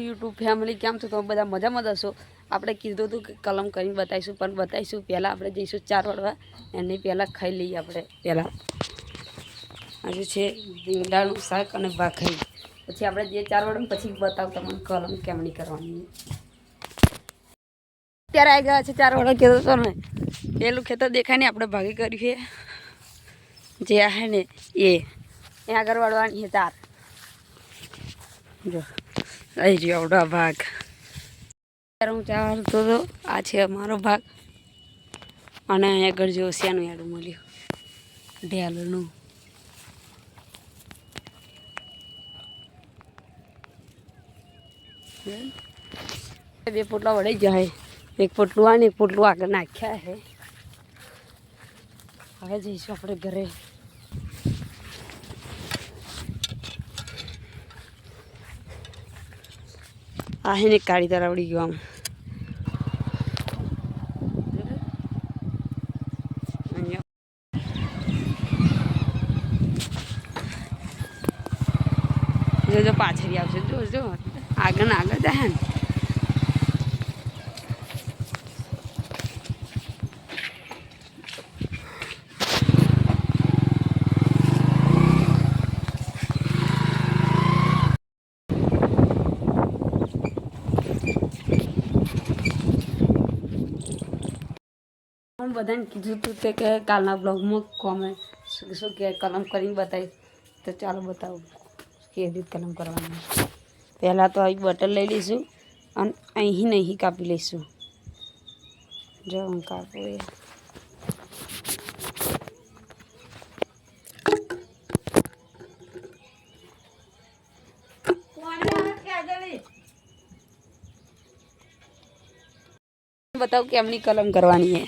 YouTube family કેમ છો? તો બધા મજામાં હશો. આપણે કીધું હતું કે કલમ કરીને બતાવીશું, પણ બતાવીશું પહેલાં આપણે જઈશું ચાર વાળવા. એની પહેલાં ખાઈ લઈએ આપણે. પહેલાં આજે છે રીંગણાનું શાક અને ભાખરી. પછી આપણે જે ચાર વાળવા પછી બતાવું તમને કલમ કેમની કરવાની. અત્યારે આવી ગયા છે ચાર વાળવા. કીધું તો ને પેલું ખેતર દેખાય ને આપણે ભાગી કરીએ જે આ ને એ આગળ વાળવાની છે ચાર. જો અહીં રહ્યો આવડો ભાગ. હું ચાલતો હતો. આ છે અમારો ભાગ. અને આગળ જો શેનું યાડું મળ્યું ઢેલનું. બે પોટલા વળી ગયા. એક પોટલું આ ને એક પોટલું આગળ નાખ્યા છે. હવે જઈશું આપણે ઘરે. આ હે ને કાળી તાર આવડી ગયો આમ. જો પાછળ આવશે. જો આગળ ને આગળ જાય ને. બધાને કીધું હતું તે કે કાલના બ્લોગમાં કોમેન્ટ શું કે કલમ કરીને બતાવીશ. તો ચાલો બતાવું કેવી રીતે કલમ કરવાની. પહેલાં તો અહીં બટર લઈ લઈશું અને અહીં કાપી લઈશું. જો હું કાપું એ બતાવું કે એમની કલમ કરવાની છે.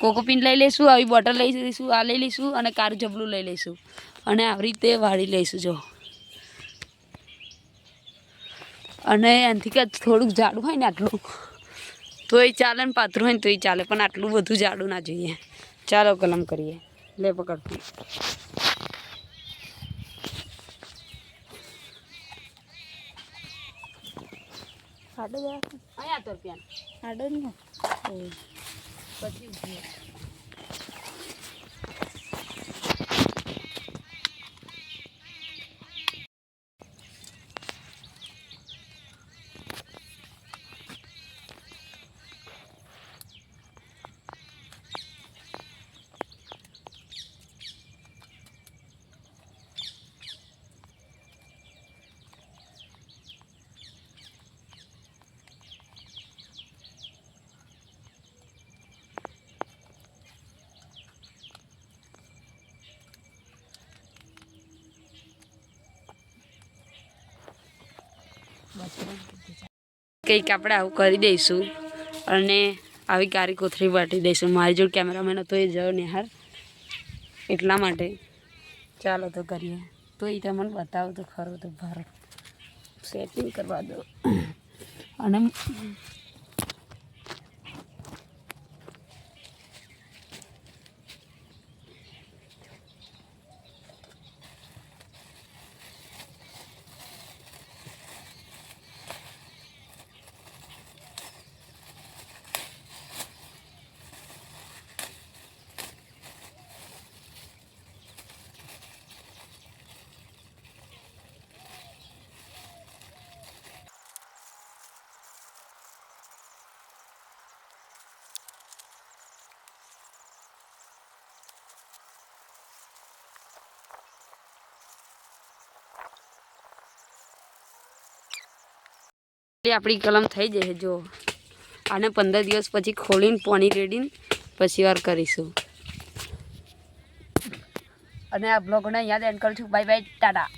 કોકોપીન લઈ લઈશું, આવી બોટલ લઈ લઈશું, આ લઈ લઈશું અને કારું જબલું લઈ લઈશું અને આવી રીતે વાળી લઈશું. જો અને એનાથી કે થોડુંક જાડું હોય ને આટલું તોય ચાલે ને પાતળું હોય ને તોય ચાલે, પણ આટલું બધું જાડું ના જોઈએ. ચાલો કલમ કરીએ. લે પકડતું આડો અહીંયા તો પ્યાન આડો ને પછી કંઈક આપણે આવું કરી દઈશું અને આવી કારી કોથળી વાટી દઈશું. મારી જોડે કેમેરામેન હતો એ જયો નિહાર, એટલા માટે ચાલો તો કરીએ. તો એ તમને બતાવો તો ખરો તો ભારત સેટિંગ કરવા દો. અને આપણી કલમ થઈ જશે. જો આને 15 દિવસ પછી ખોલીને પાણી રેડીને પછી વાર કરીશું. અને આ બ્લોગને યાદ એન્ડ કરું છું. Bye bye, Tata.